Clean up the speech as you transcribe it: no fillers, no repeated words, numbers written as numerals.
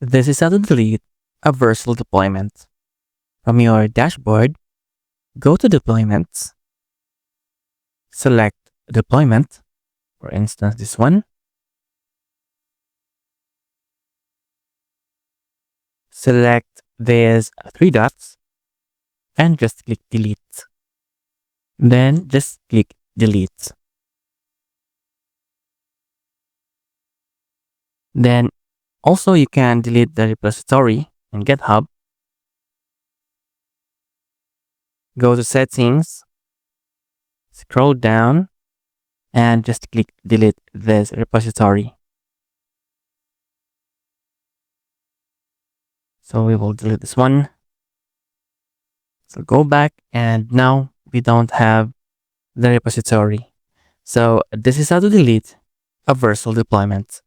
This is how to delete a Vercel deployment. From your dashboard, go to Deployments, select Deployment, for instance this one, select these three dots, and just click Delete. Then just click Delete. Then also you can delete the repository in GitHub. Go to Settings, scroll down, and just click Delete this repository. So we will delete this one. So go back, and now we don't have the repository. So this is how to delete a Vercel deployment.